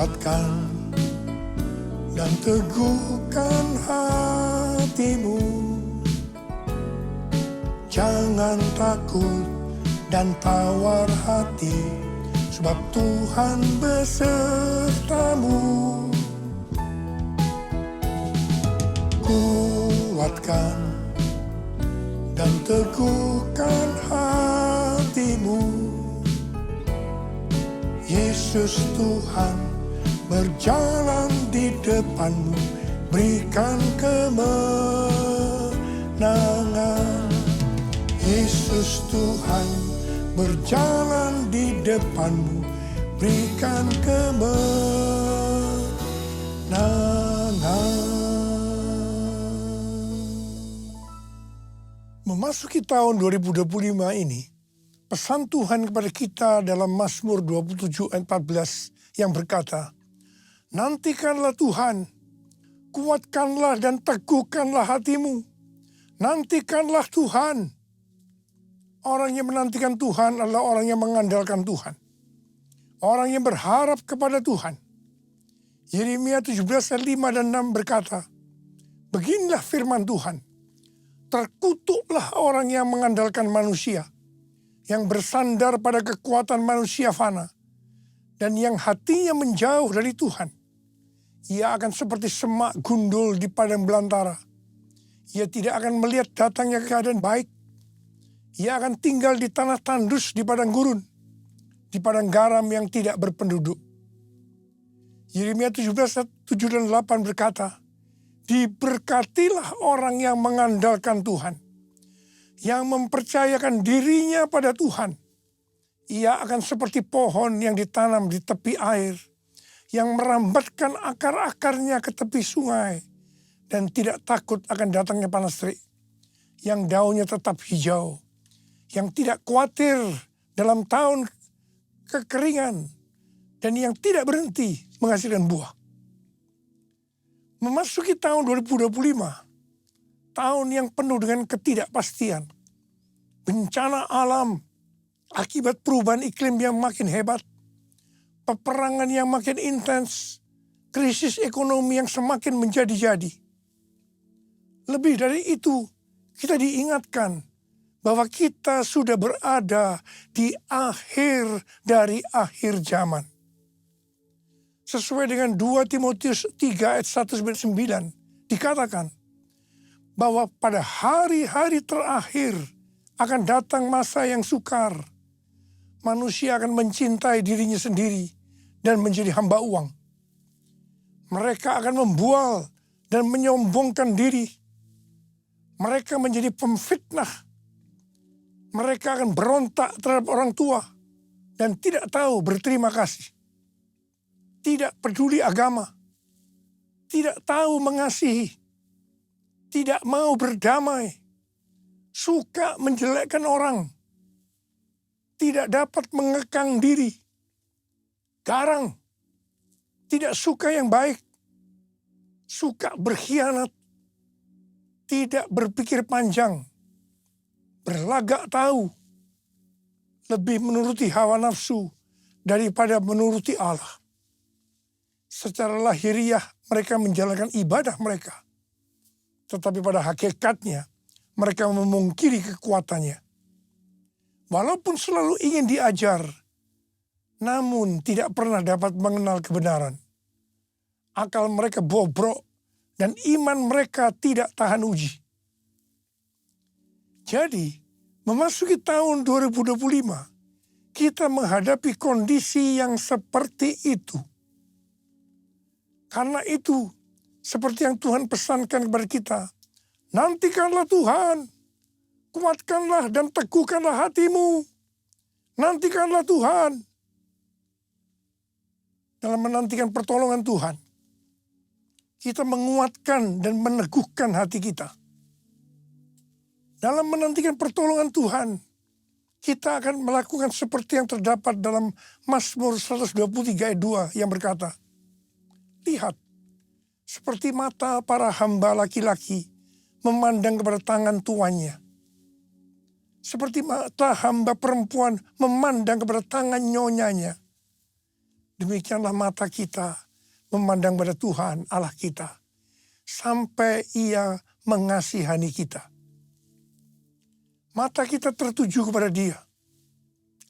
Kuatkan dan teguhkan hatimu. Jangan takut dan tawar hati, sebab Tuhan besertamu. Kuatkan dan teguhkan hatimu. Yesus Tuhan berjalan di depanmu, berikan kemenangan. Yesus Tuhan berjalan di depanmu, berikan kemenangan. Memasuki tahun 2025 ini, pesan Tuhan kepada kita dalam Mazmur 27 ayat 14 yang berkata, nantikanlah Tuhan, kuatkanlah dan teguhkanlah hatimu. Nantikanlah Tuhan. Orang yang menantikan Tuhan adalah orang yang mengandalkan Tuhan. Orang yang berharap kepada Tuhan. Yeremia 17 ayat 5 dan 6 berkata, beginilah firman Tuhan, terkutuklah orang yang mengandalkan manusia, yang bersandar pada kekuatan manusia fana, dan yang hatinya menjauh dari Tuhan. Ia akan seperti semak gundul di padang belantara. Ia tidak akan melihat datangnya keadaan baik. Ia akan tinggal di tanah tandus di padang gurun, di padang garam yang tidak berpenduduk. Yeremia 17 ayat 7 dan 8 berkata, diberkatilah orang yang mengandalkan Tuhan, yang mempercayakan dirinya pada Tuhan. Ia akan seperti pohon yang ditanam di tepi air, yang merambatkan akar-akarnya ke tepi sungai, dan tidak takut akan datangnya panas terik, yang daunnya tetap hijau, yang tidak khawatir dalam tahun kekeringan, dan yang tidak berhenti menghasilkan buah. Memasuki tahun 2025, tahun yang penuh dengan ketidakpastian, bencana alam, akibat perubahan iklim yang makin hebat, peperangan yang makin intens, krisis ekonomi yang semakin menjadi-jadi. Lebih dari itu, kita diingatkan bahwa kita sudah berada di akhir dari akhir zaman. Sesuai dengan 2 Timotius 3 ayat 1-9 dikatakan bahwa pada hari-hari terakhir akan datang masa yang sukar. Manusia akan mencintai dirinya sendiri dan menjadi hamba uang. Mereka akan membual dan menyombongkan diri. Mereka menjadi pemfitnah. Mereka akan berontak terhadap orang tua dan tidak tahu berterima kasih. Tidak peduli agama. Tidak tahu mengasihi. Tidak mau berdamai. Suka menjelekkan orang. Tidak dapat mengekang diri. Garang. Tidak suka yang baik. Suka berkhianat. Tidak berpikir panjang. Berlagak tahu. Lebih menuruti hawa nafsu daripada menuruti Allah. Secara lahiriah mereka menjalankan ibadah mereka. Tetapi pada hakikatnya mereka memungkiri kekuatannya. Walaupun selalu ingin diajar, namun tidak pernah dapat mengenal kebenaran. Akal mereka bobrok dan iman mereka tidak tahan uji. Jadi, memasuki tahun 2025, kita menghadapi kondisi yang seperti itu. Karena itu, seperti yang Tuhan pesankan kepada kita, nantikanlah Tuhan, kuatkanlah dan teguhkanlah hatimu. Nantikanlah Tuhan. Dalam menantikan pertolongan Tuhan, kita menguatkan dan meneguhkan hati kita. Dalam menantikan pertolongan Tuhan, kita akan melakukan seperti yang terdapat dalam Mazmur 123 ayat 2 yang berkata, lihat, seperti mata para hamba laki-laki memandang kepada tangan tuannya. Seperti mata hamba perempuan memandang kepada tangan nyonyanya. demikianlah mata kita memandang pada Tuhan Allah kita, sampai Ia mengasihani kita. Mata kita tertuju kepada Dia.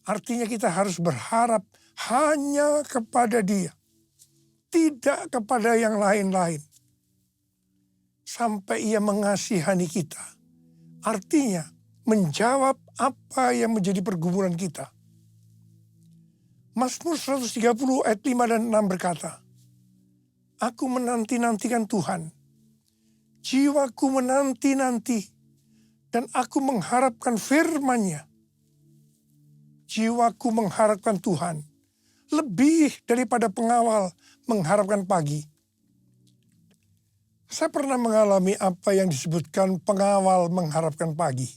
Artinya kita harus berharap hanya kepada Dia, tidak kepada yang lain-lain. Sampai Ia mengasihani kita. Artinya menjawab apa yang menjadi pergumulan kita. Mazmur 130 ayat 5 dan 6 berkata, "Aku menanti-nantikan Tuhan. Jiwaku menanti-nanti dan aku mengharapkan firman-Nya." Jiwaku mengharapkan Tuhan lebih daripada pengawal mengharapkan pagi. Saya pernah mengalami apa yang disebutkan pengawal mengharapkan pagi.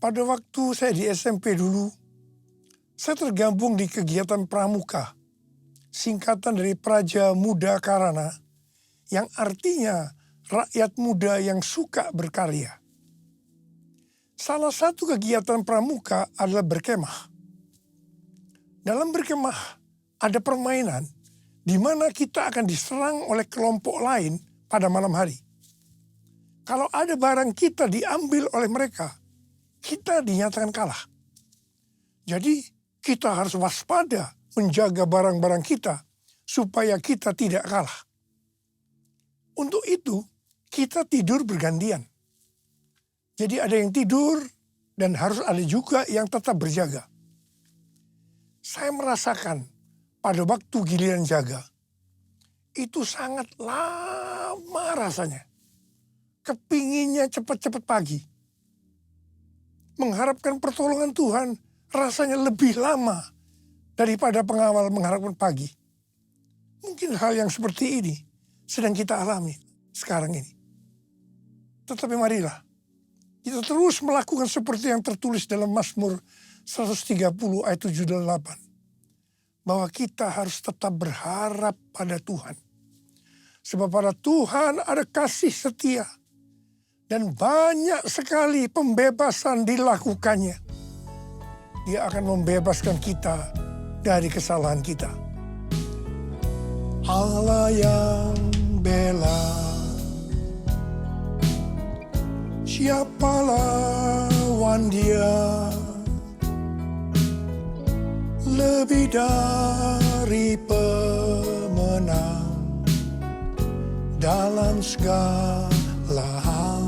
Pada waktu saya di SMP dulu, saya tergabung di kegiatan pramuka, singkatan dari Praja Muda Karana, yang artinya rakyat muda yang suka berkarya. Salah satu kegiatan pramuka adalah berkemah. Dalam berkemah ada permainan di mana kita akan diserang oleh kelompok lain pada malam hari. Kalau ada barang kita diambil oleh mereka, kita dinyatakan kalah. Jadi kita harus waspada menjaga barang-barang kita supaya kita tidak kalah. Untuk itu kita tidur bergantian. Jadi ada yang tidur dan harus ada juga yang tetap berjaga. Saya merasakan pada waktu giliran jaga, itu sangat lama rasanya. Kepinginnya cepat-cepat pagi. Mengharapkan pertolongan Tuhan rasanya lebih lama daripada pengawal mengharapkan pagi. Mungkin hal yang seperti ini sedang kita alami sekarang ini. Tetapi marilah kita terus melakukan seperti yang tertulis dalam Mazmur 130 ayat 7 dan 8. Bahwa kita harus tetap berharap pada Tuhan. Sebab pada Tuhan ada kasih setia. Dan banyak sekali pembebasan dilakukannya. Dia akan membebaskan kita dari kesalahan kita. Allah yang bela, siapa lawan Dia? Lebih dari pemenang dalam segala hal.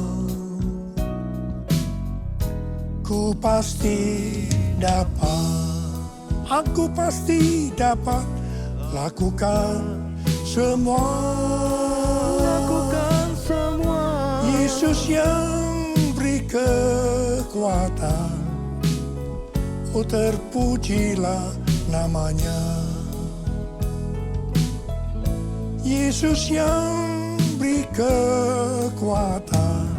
Ku pasti dapat, aku pasti dapat lakukan semua. Yesus yang beri kekuatan, oh terpujilah namanya. Yesus yang beri kekuatan,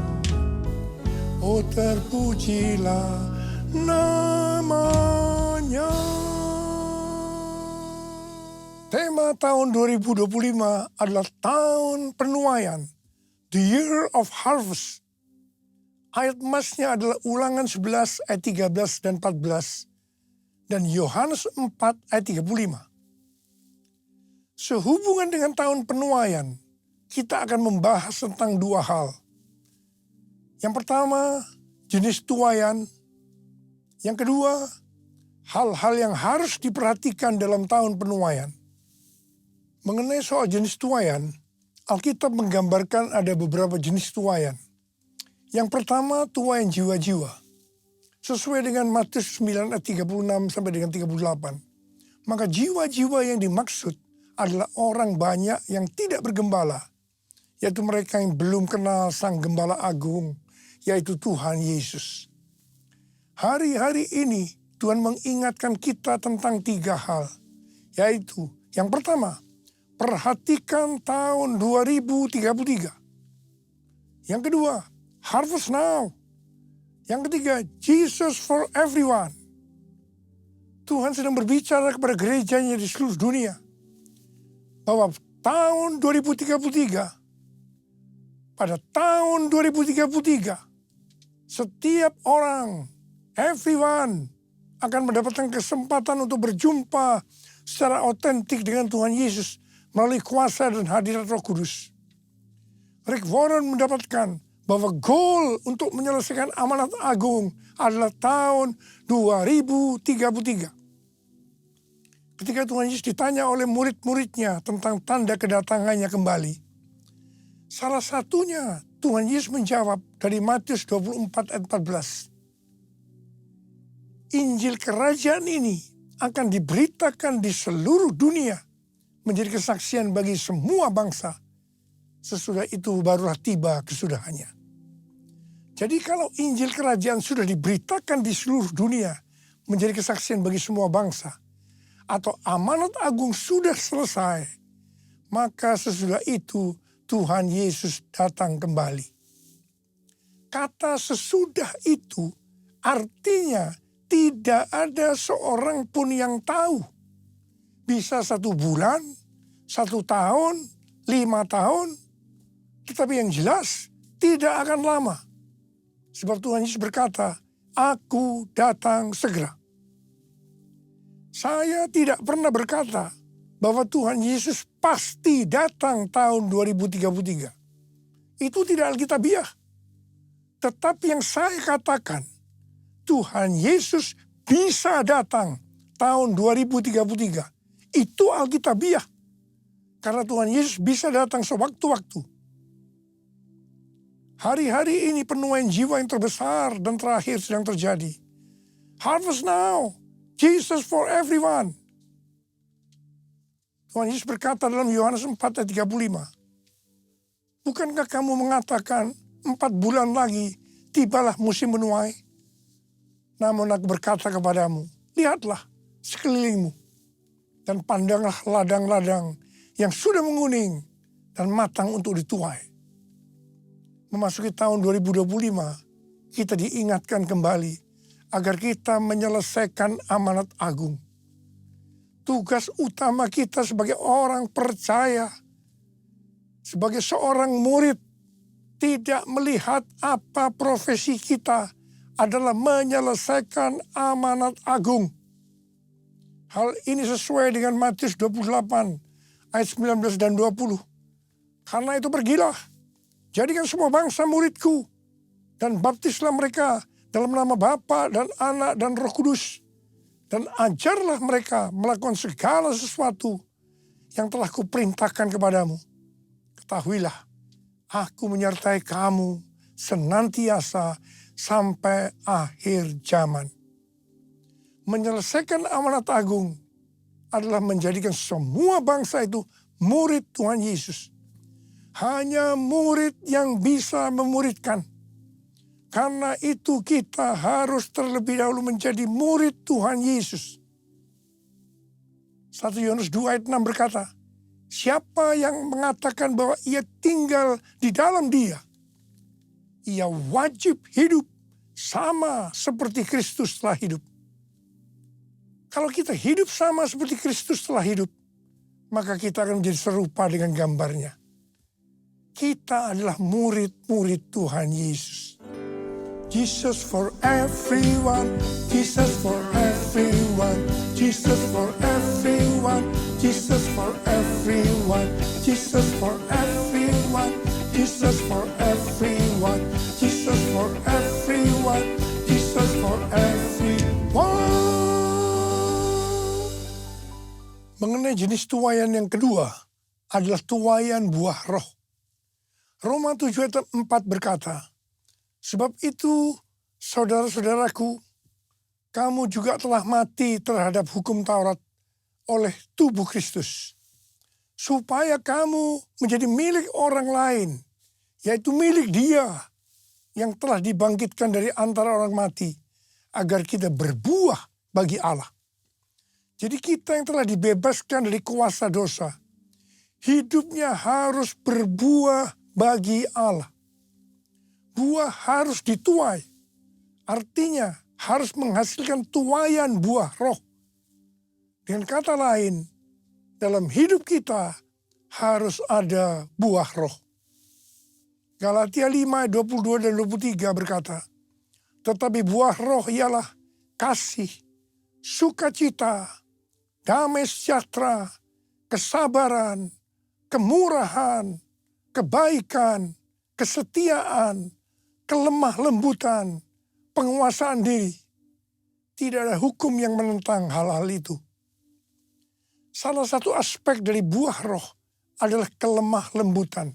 oh terpujilah namanya. Tema tahun 2025 adalah tahun penuaian, the year of harvest. Ayat emasnya adalah Ulangan 11 ayat 13 dan 14 dan Yohanes 4 ayat 35. Sehubungan dengan tahun penuaian, kita akan membahas tentang dua hal. Yang pertama, jenis tuaian. Yang kedua, hal-hal yang harus diperhatikan dalam tahun penuaian. Mengenai soal jenis tuaian, Alkitab menggambarkan ada beberapa jenis tuaian. Yang pertama, tuaian jiwa-jiwa. Sesuai dengan Matius 9 ayat 36 sampai dengan 38. Maka jiwa-jiwa yang dimaksud adalah orang banyak yang tidak bergembala. Yaitu mereka yang belum kenal Sang Gembala Agung, yaitu Tuhan Yesus. Hari-hari ini Tuhan mengingatkan kita tentang tiga hal. Yaitu yang pertama, perhatikan tahun 2033. Yang kedua, harvest now. Yang ketiga, Jesus for everyone. Tuhan sedang berbicara kepada gerejanya di seluruh dunia. Bahwa tahun 2033, pada tahun 2033, setiap orang, everyone, akan mendapatkan kesempatan untuk berjumpa secara otentik dengan Tuhan Yesus melalui kuasa dan hadirat Roh Kudus. Rick Warren mendapatkan bahwa goal untuk menyelesaikan amanat agung adalah tahun 2033. Ketika Tuhan Yesus ditanya oleh murid-muridnya tentang tanda kedatangannya kembali, salah satunya Tuhan Yesus menjawab dari Matius 24 ayat 14. Injil kerajaan ini akan diberitakan di seluruh dunia menjadi kesaksian bagi semua bangsa. Sesudah itu barulah tiba kesudahannya. Jadi kalau Injil kerajaan sudah diberitakan di seluruh dunia menjadi kesaksian bagi semua bangsa, atau amanat agung sudah selesai, maka sesudah itu Tuhan Yesus datang kembali. Kata sesudah itu artinya tidak ada seorang pun yang tahu. Bisa 1 bulan, 1 tahun, 5 tahun, tetapi yang jelas tidak akan lama. Sebab Tuhan Yesus berkata, "Aku datang segera." Saya tidak pernah berkata bahwa Tuhan Yesus pasti datang tahun 2033. Itu tidak alkitabiah. Tetapi yang saya katakan, Tuhan Yesus bisa datang tahun 2033. Itu alkitabiah. Karena Tuhan Yesus bisa datang sewaktu-waktu. Hari-hari ini penuaian jiwa yang terbesar dan terakhir sedang terjadi. Harvest now, Jesus for everyone. Tuhan Yesus berkata dalam Yohanes 4 ayat 35. Bukankah kamu mengatakan 4 bulan lagi tibalah musim menuai? Namun aku berkata kepadamu, lihatlah sekelilingmu dan pandanglah ladang-ladang yang sudah menguning dan matang untuk dituai. Memasuki tahun 2025, kita diingatkan kembali agar kita menyelesaikan amanat agung. Tugas utama kita sebagai orang percaya, sebagai seorang murid, tidak melihat apa profesi kita adalah menyelesaikan amanat agung. Hal ini sesuai dengan Matius 28 ayat 19 dan 20. Karena itu pergilah, jadikan semua bangsa muridku, dan baptislah mereka dalam nama Bapa dan Anak dan Roh Kudus. Dan ajarlah mereka melakukan segala sesuatu yang telah kuperintahkan kepadamu. Ketahuilah, aku menyertai kamu senantiasa sampai akhir zaman. Menyelesaikan amanat agung adalah menjadikan semua bangsa itu murid Tuhan Yesus. Hanya murid yang bisa memuridkan. Karena itu kita harus terlebih dahulu menjadi murid Tuhan Yesus. 1 Yohanes 2 ayat 6 berkata, siapa yang mengatakan bahwa ia tinggal di dalam dia, ia wajib hidup sama seperti Kristus telah hidup. Kalau kita hidup sama seperti Kristus telah hidup, maka kita akan menjadi serupa dengan gambarnya. Kita adalah murid-murid Tuhan Yesus. Jesus for everyone, Jesus for everyone, Jesus for everyone, Jesus for everyone, Jesus for everyone, Jesus for everyone, Jesus for everyone, Jesus for everyone. Mengenai jenis tuaian yang kedua adalah tuaian buah roh. Roma 7 ayat 4 berkata, sebab itu, saudara-saudaraku, kamu juga telah mati terhadap hukum Taurat oleh tubuh Kristus, supaya kamu menjadi milik orang lain, yaitu milik Dia yang telah dibangkitkan dari antara orang mati, agar kita berbuah bagi Allah. Jadi kita yang telah dibebaskan dari kuasa dosa, hidupnya harus berbuah bagi Allah. Buah harus dituai. Artinya harus menghasilkan tuaian buah roh. Dengan kata lain, dalam hidup kita harus ada buah roh. Galatia 5, 22 dan 23 berkata, tetapi buah roh ialah kasih, sukacita, damai sejahtera, kesabaran, kemurahan, kebaikan, kesetiaan, kelemah lembutan, penguasaan diri. Tidak ada hukum yang menentang hal-hal itu. Salah satu aspek dari buah roh adalah kelemah lembutan,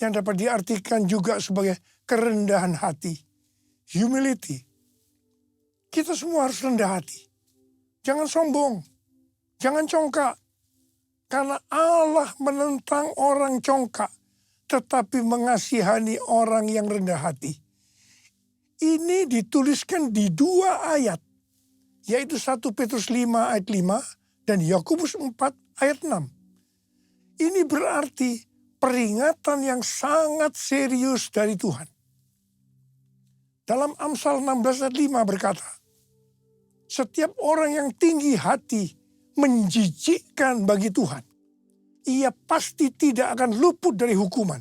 yang dapat diartikan juga sebagai kerendahan hati, humility. Kita semua harus rendah hati. Jangan sombong, jangan congkak. Karena Allah menentang orang congkak, tetapi mengasihani orang yang rendah hati. Ini dituliskan di 2 ayat, yaitu 1 Petrus 5 ayat 5 dan Yakobus 4 ayat 6. Ini berarti peringatan yang sangat serius dari Tuhan. Dalam Amsal 16 ayat 5 berkata, setiap orang yang tinggi hati menjijikkan bagi Tuhan. Ia pasti tidak akan luput dari hukuman.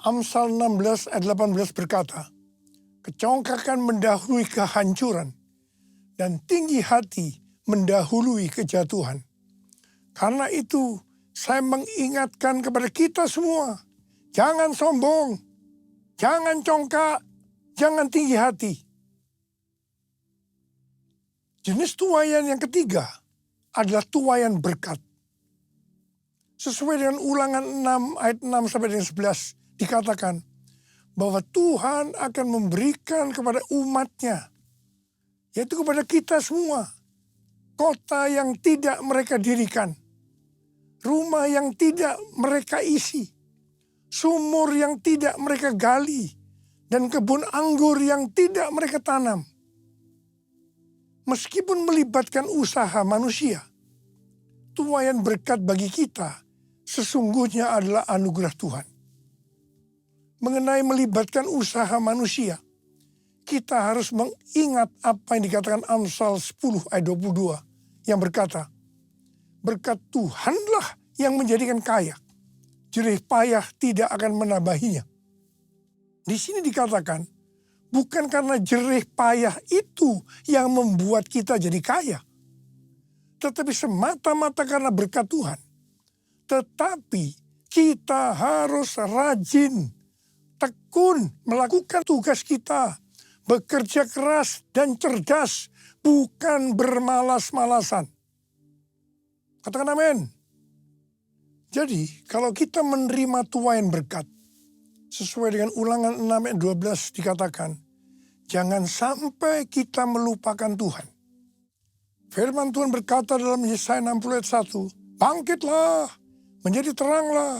Amsal 16 ayat 18 berkata, kecongkakan mendahului kehancuran dan tinggi hati mendahului kejatuhan. Karena itu saya mengingatkan kepada kita semua, jangan sombong, jangan congkak, jangan tinggi hati. Jenis tuaian yang ketiga adalah tuaian berkat. Sesuai dengan Ulangan 6 ayat 6 sampai dengan 11 dikatakan bahwa Tuhan akan memberikan kepada umatnya, yaitu kepada kita semua, kota yang tidak mereka dirikan, rumah yang tidak mereka isi, sumur yang tidak mereka gali, dan kebun anggur yang tidak mereka tanam. Meskipun melibatkan usaha manusia, tuaian berkat bagi kita sesungguhnya adalah anugerah Tuhan. Mengenai melibatkan usaha manusia, kita harus mengingat apa yang dikatakan Amsal 10 ayat 22 yang berkata, berkat Tuhanlah yang menjadikan kaya, jerih payah tidak akan menambahinya. Di sini dikatakan, bukan karena jerih payah itu yang membuat kita jadi kaya, tetapi semata-mata karena berkat Tuhan. Tetapi kita harus rajin, tekun melakukan tugas kita, bekerja keras dan cerdas, bukan bermalas-malasan. Katakan amin. Jadi kalau kita menerima tuaian berkat, sesuai dengan Ulangan 6 ayat 12 dikatakan, jangan sampai kita melupakan Tuhan. Firman Tuhan berkata dalam Yesaya 60 ayat 1, bangkitlah, menjadi teranglah,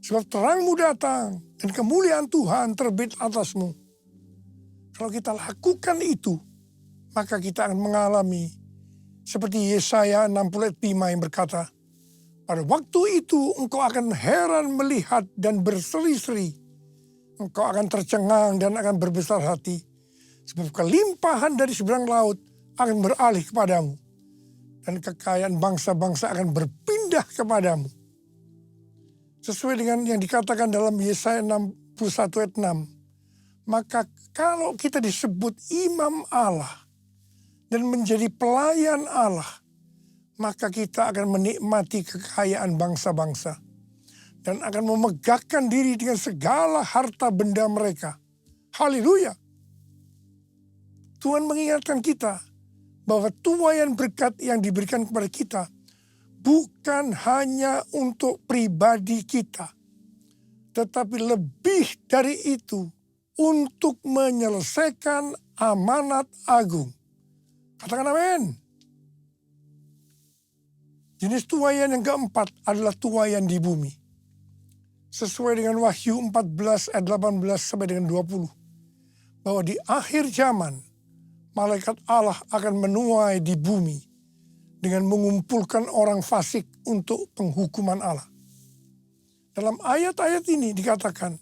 sebab terangmu datang dan kemuliaan Tuhan terbit atasmu. Kalau kita lakukan itu, maka kita akan mengalami seperti Yesaya 60 ayat 5 yang berkata, pada waktu itu engkau akan heran melihat dan berseri-seri. Engkau akan tercengang dan akan berbesar hati. Sebab kelimpahan dari seberang laut akan beralih kepadamu. Dan kekayaan bangsa-bangsa akan berpindah kepadamu. Sesuai dengan yang dikatakan dalam Yesaya 61 ayat 6. Maka kalau kita disebut imam Allah dan menjadi pelayan Allah, maka kita akan menikmati kekayaan bangsa-bangsa. Dan akan memegahkan diri dengan segala harta benda mereka. Haleluya. Tuhan mengingatkan kita bahwa tuaian berkat yang diberikan kepada kita bukan hanya untuk pribadi kita, tetapi lebih dari itu untuk menyelesaikan amanat agung. Katakan amin. Jenis tuaian yang keempat adalah tuaian di bumi. Sesuai dengan Wahyu 14 ayat 18 sampai dengan 20. Bahwa di akhir zaman, malaikat Allah akan menuai di bumi dengan mengumpulkan orang fasik untuk penghukuman Allah. Dalam ayat-ayat ini dikatakan,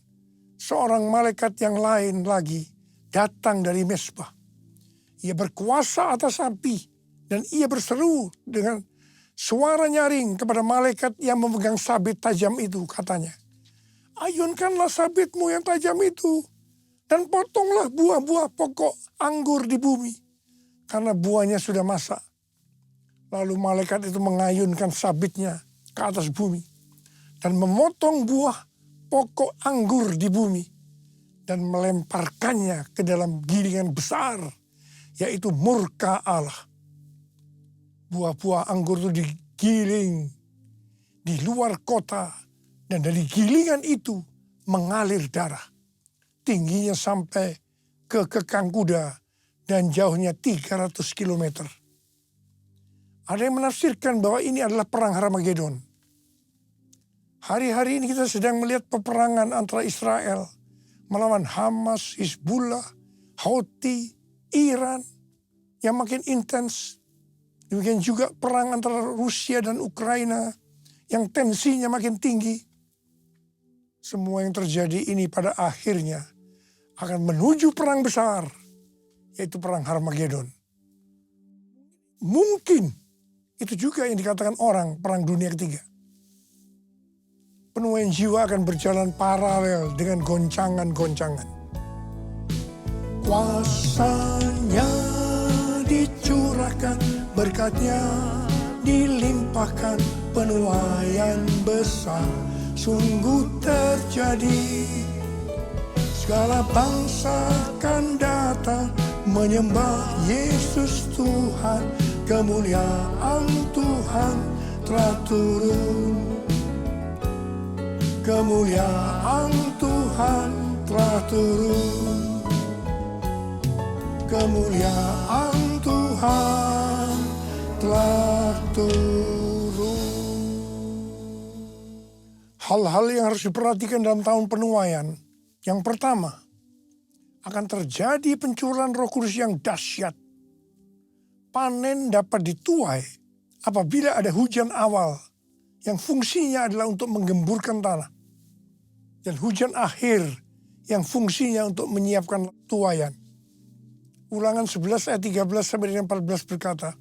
seorang malaikat yang lain lagi datang dari Mesbah. Ia berkuasa atas api dan ia berseru dengan suara nyaring kepada malaikat yang memegang sabit tajam itu, katanya, ayunkanlah sabitmu yang tajam itu dan potonglah buah-buah pokok anggur di bumi, karena buahnya sudah masak. Lalu malaikat itu mengayunkan sabitnya ke atas bumi dan memotong buah pokok anggur di bumi dan melemparkannya ke dalam gilingan besar, yaitu murka Allah. Buah-buah anggur itu digiling di luar kota dan dari gilingan itu mengalir darah. Tingginya sampai ke kekang kuda dan jauhnya 300 kilometer. Ada yang menafsirkan bahwa ini adalah perang Harmagedon. Hari-hari ini kita sedang melihat peperangan antara Israel melawan Hamas, Hizbullah, Houthi, Iran yang makin intens. Demikian juga perang antara Rusia dan Ukraina yang tensinya makin tinggi. Semua yang terjadi ini pada akhirnya akan menuju perang besar, yaitu perang Harmagedon. Mungkin itu juga yang dikatakan orang perang dunia ketiga. Penuaian jiwa akan berjalan paralel dengan goncangan-goncangan. Kuasanya dicurahkan, berkatnya dilimpahkan, penuaian besar sungguh terjadi. Segala bangsa akan datang menyembah Yesus Tuhan, kemuliaan Tuhan telah turun. Kemuliaan Tuhan telah turun. Kemuliaan Tuhan telah turun. Hal-hal yang harus diperhatikan dalam tahun penuaian. Yang pertama, akan terjadi pencurahan Roh Kudus yang dahsyat. Panen dapat dituai apabila ada hujan awal yang fungsinya adalah untuk menggemburkan tanah. Dan hujan akhir yang fungsinya untuk menyiapkan tuaian. Ulangan 11 ayat 13 sampai dengan 14 berkata,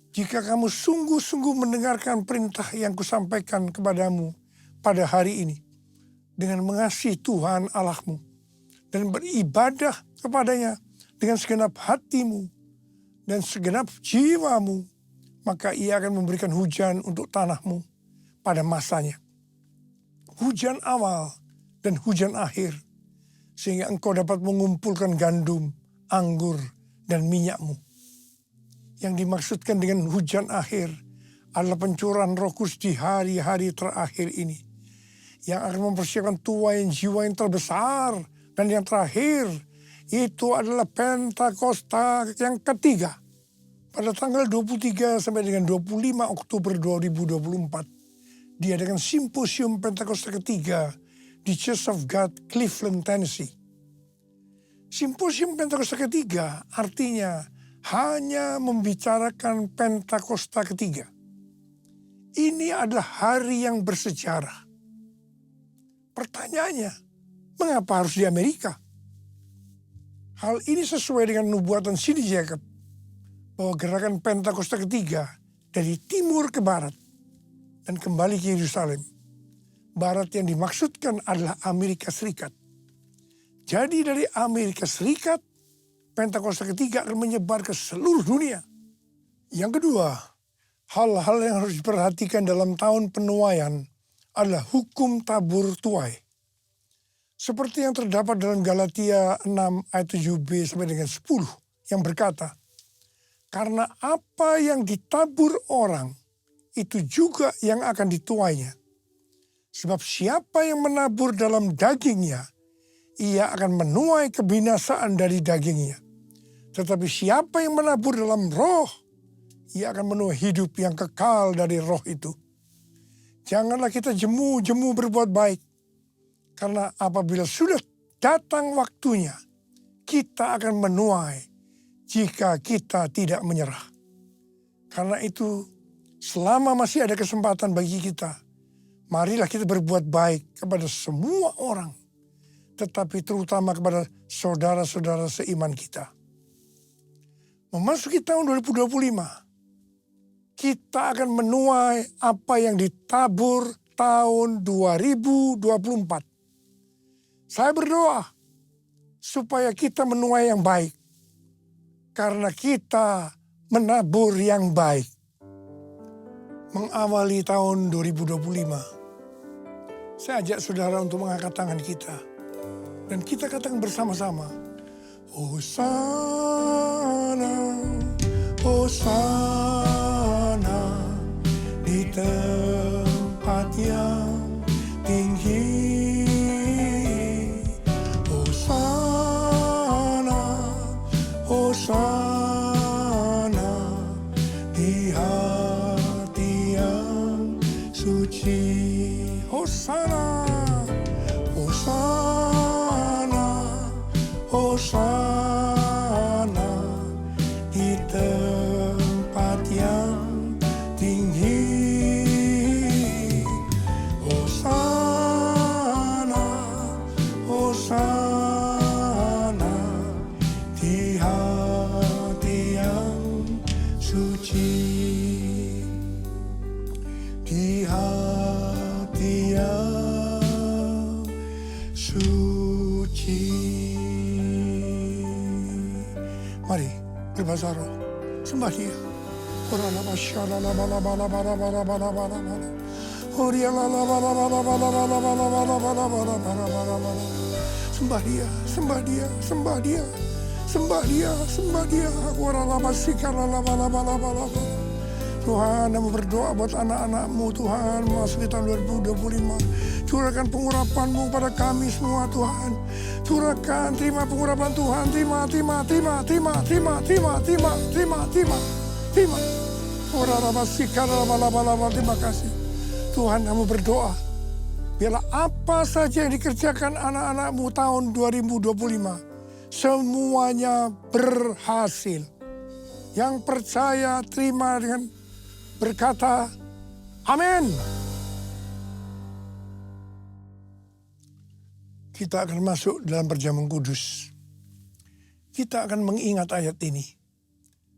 jika kamu sungguh-sungguh mendengarkan perintah yang kusampaikan kepadamu pada hari ini, dengan mengasihi Tuhan Allahmu, dan beribadah kepadanya dengan segenap hatimu dan segenap jiwamu, maka ia akan memberikan hujan untuk tanahmu pada masanya. Hujan awal dan hujan akhir, sehingga engkau dapat mengumpulkan gandum, anggur, dan minyakmu. Yang dimaksudkan dengan hujan akhir adalah pencurahan Roh Kudus di hari-hari terakhir ini, yang akan mempersiapkan tuaian jiwa yang terbesar. Dan yang terakhir, itu adalah Pentakosta yang ketiga. Pada tanggal 23 sampai dengan 25 Oktober 2024, diadakan simposium Pentakosta ketiga di Church of God, Cleveland, Tennessee. Simposium Pentakosta ketiga artinya hanya membicarakan Pentakosta ketiga. Ini adalah hari yang bersejarah. Pertanyaannya, mengapa harus di Amerika? Hal ini sesuai dengan nubuatan C.D. Jacob bahwa gerakan Pentakosta ketiga dari timur ke barat dan kembali ke Yerusalem. Barat yang dimaksudkan adalah Amerika Serikat. Jadi dari Amerika Serikat, Pentakosta ketiga akan menyebar ke seluruh dunia. Yang kedua, hal-hal yang harus diperhatikan dalam tahun penuaian adalah hukum tabur tuai. Seperti yang terdapat dalam Galatia 6 ayat 7b sampai dengan 10 yang berkata, karena apa yang ditabur orang, itu juga yang akan dituainya. Sebab siapa yang menabur dalam dagingnya, ia akan menuai kebinasaan dari dagingnya. Tetapi siapa yang menabur dalam roh, ia akan menuai hidup yang kekal dari roh itu. Janganlah kita jemu-jemu berbuat baik. Karena apabila sudah datang waktunya, kita akan menuai jika kita tidak menyerah. Karena itu, selama masih ada kesempatan bagi kita, marilah kita berbuat baik kepada semua orang, tetapi terutama kepada saudara-saudara seiman kita. Memasuki tahun 2025, kita akan menuai apa yang ditabur tahun 2024. Saya berdoa supaya kita menuai yang baik, karena kita menabur yang baik. mengawali tahun 2025, saya ajak saudara untuk mengangkat tangan kita. Dan kita katakan bersama-sama, Hosana, Hosana di tempat yang tinggi. Hosana, Hosana di hati yang suci. Hosana, Hosana, Hosana di tempat yang tinggi. Hosana, Hosana di hati yang suci. Di hati yang suci. Mari berbahasa roh, sembah Dia. Sembah Dia, sembah Dia, sembah Dia, sembah Dia, sembah Dia. Tuhan, kami berdoa buat anak-anak-Mu Tuhan, memasuki tahun 2025. Curahkan pengurapan-Mu pada kami semua Tuhan. Curahkan, terima pengurapan Tuhan, terima. Terima kasih. Tuhan, kami berdoa, biarlah apa saja yang dikerjakan anak-anak-Mu tahun 2025, semuanya berhasil. Yang percaya, terima dengan berkata, amin. Kita akan masuk dalam perjamuan kudus. Kita akan mengingat ayat ini.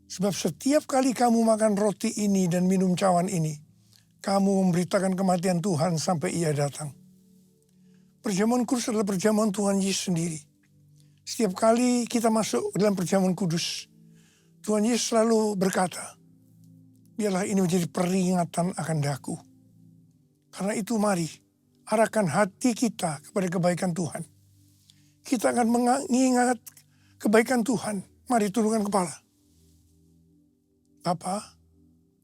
Sebab setiap kali kamu makan roti ini dan minum cawan ini, kamu memberitakan kematian Tuhan sampai Ia datang. Perjamuan kudus adalah perjamuan Tuhan Yesus sendiri. Setiap kali kita masuk dalam perjamuan kudus, Tuhan Yesus selalu berkata, biarlah ini menjadi peringatan akan daku. Karena itu mari, arahkan hati kita kepada kebaikan Tuhan. Kita akan mengingat kebaikan Tuhan. Mari tundukkan kepala. Bapa,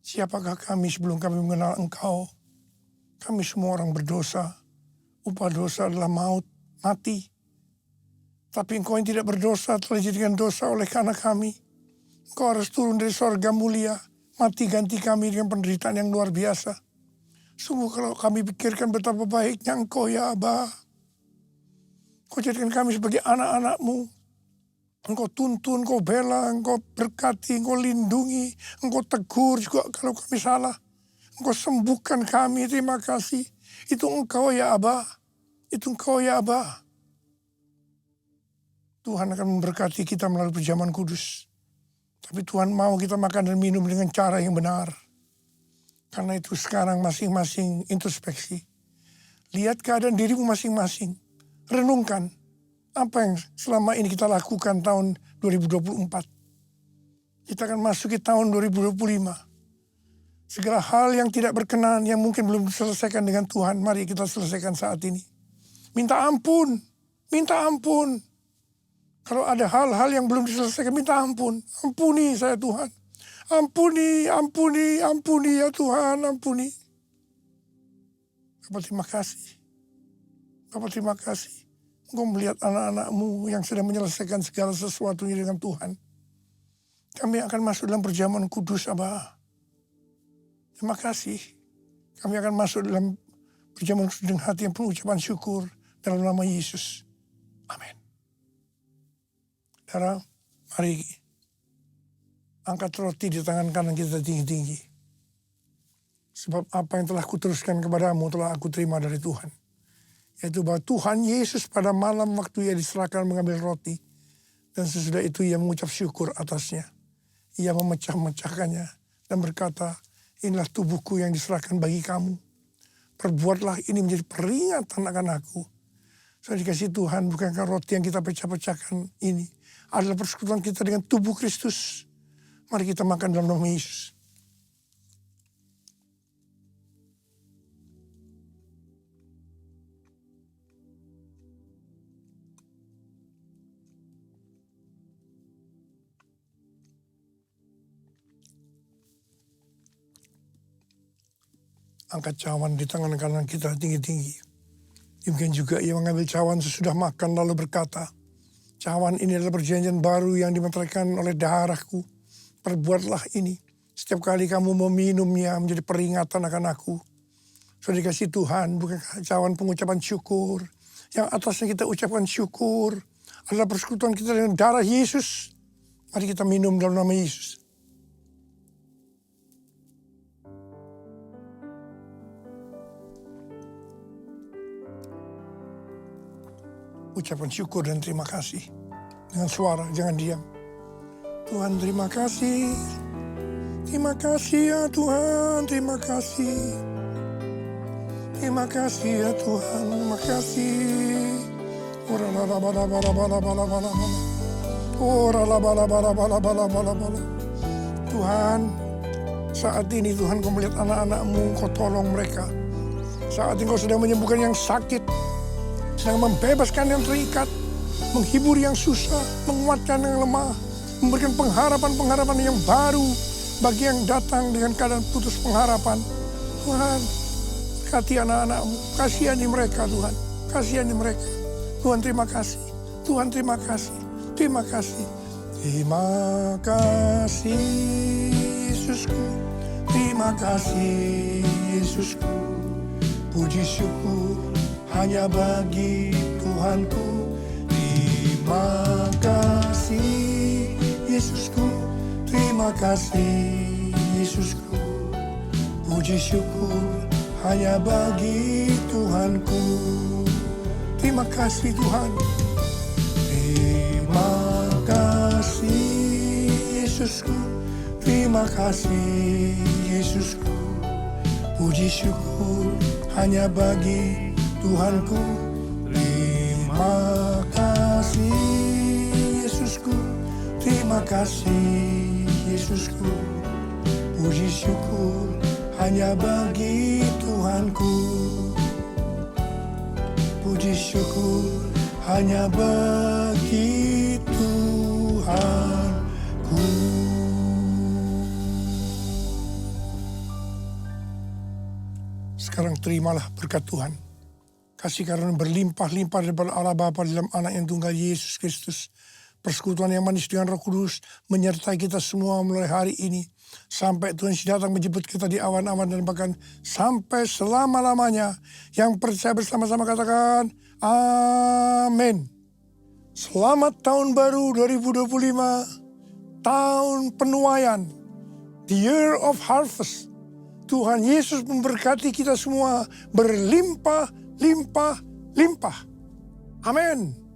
siapakah kami sebelum kami mengenal Engkau? Kami semua orang berdosa. Upah dosa adalah maut, mati. Tapi Engkau yang tidak berdosa telah dijadikan dosa oleh karena kami. Engkau harus turun dari sorga mulia, mati ganti kami dengan penderitaan yang luar biasa. Sungguh kalau kami pikirkan betapa baiknya Engkau ya Aba. Engkau jadikan kami sebagai anak-anak-Mu. Engkau tuntun, Engkau bela, Engkau berkati, Engkau lindungi, Engkau tegur juga kalau kami salah. Engkau sembuhkan kami, terima kasih. Itu Engkau ya Aba. Itu Engkau ya Aba. Tuhan akan memberkati kita melalui perjamuan kudus. Tapi Tuhan mau kita makan dan minum dengan cara yang benar. Karena itu sekarang masing-masing introspeksi. Lihat keadaan dirimu masing-masing. Renungkan apa yang selama ini kita lakukan tahun 2024. Kita akan masuki tahun 2025. Segala hal yang tidak berkenan, yang mungkin belum diselesaikan dengan Tuhan, mari kita selesaikan saat ini. Minta ampun, minta ampun. Kalau ada hal-hal yang belum diselesaikan, minta ampun. Ampuni saya Tuhan. Ampuni, ampuni, ampuni ya Tuhan, ampuni. Bapak terima kasih. Bapak terima kasih. Engkau melihat anak-anak-Mu yang sedang menyelesaikan segala sesuatunya dengan Tuhan. Kami akan masuk dalam perjamuan kudus, Abah. Terima kasih. Kami akan masuk dalam perjamuan kudus dengan hati yang penuh ucapan syukur dalam nama Yesus. Amin. Saudara, mari angkat roti di tangan kanan kita tinggi-tinggi. Sebab apa yang telah kuteruskan kepadamu telah aku terima dari Tuhan. Yaitu bahwa Tuhan Yesus pada malam waktu Ia diserahkan mengambil roti. Dan sesudah itu Ia mengucap syukur atasnya. Ia memecah-mecahkannya dan berkata, inilah tubuhku yang diserahkan bagi kamu. Perbuatlah ini menjadi peringatan akan aku. Saya dikasih Tuhan, bukankah roti yang kita pecah-pecahkan ini adalah persekutuan kita dengan tubuh Kristus. Mari kita makan dalam nama Yesus. angkat cawan di tangan kanan kita tinggi-tinggi. Mungkin juga ia mengambil cawan sesudah makan lalu berkata, cawan ini adalah perjanjian baru yang dimeteraikan oleh darahku. Perbuatlah ini. Setiap kali kamu meminumnya menjadi peringatan akan aku. Sudah dikasih Tuhan, bukan cawan pengucapan syukur. Yang atasnya kita ucapkan syukur adalah persekutuan kita dengan darah Yesus. Mari kita minum dalam nama Yesus. Ucapan syukur dan terima kasih. Dengan suara, jangan diam. Tuhan terima kasih. Terima kasih ya Tuhan, terima kasih. Terima kasih ya Tuhan, terima kasih. Tuhan, saat ini Tuhan kau melihat anak-anak-Mu, kau tolong mereka. Saat ini kau sedang menyembuhkan yang sakit, sedang membebaskan yang terikat, menghibur yang susah, menguatkan yang lemah, memberikan pengharapan-pengharapan yang baru bagi yang datang dengan keadaan putus pengharapan. Tuhan, berkati anak-anak-Mu, kasihani mereka Tuhan, kasihani mereka. Tuhan terima kasih, Tuhan terima kasih, terima kasih. Terima kasih Yesusku, terima kasih Yesusku. Puji syukur hanya bagi Tuhanku. Terima kasih Yesusku, terima kasih Yesusku. Puji syukur hanya bagi Tuhanku. Terima kasih Tuhan. Terima kasih Yesusku, terima kasih Yesusku. Puji syukur hanya bagi Tuhanku. Terima kasih Yesusku, terima kasih Yesusku. Puji syukur hanya bagi Tuhanku. Puji syukur hanya bagi Tuhanku. Sekarang terimalah berkat Tuhan. Kasih karunia berlimpah-limpah daripada Allah Bapa dalam Anak yang tunggal Yesus Kristus. Persekutuan yang manis dengan Roh Kudus menyertai kita semua mulai hari ini. Sampai Tuhan datang menjemput kita di awan-awan dan bahkan sampai selama-lamanya. Yang percaya bersama-sama katakan, amin. Selamat tahun baru 2025, tahun penuaian, the year of harvest. Tuhan Yesus memberkati kita semua berlimpah, limpah, limpah. Amin.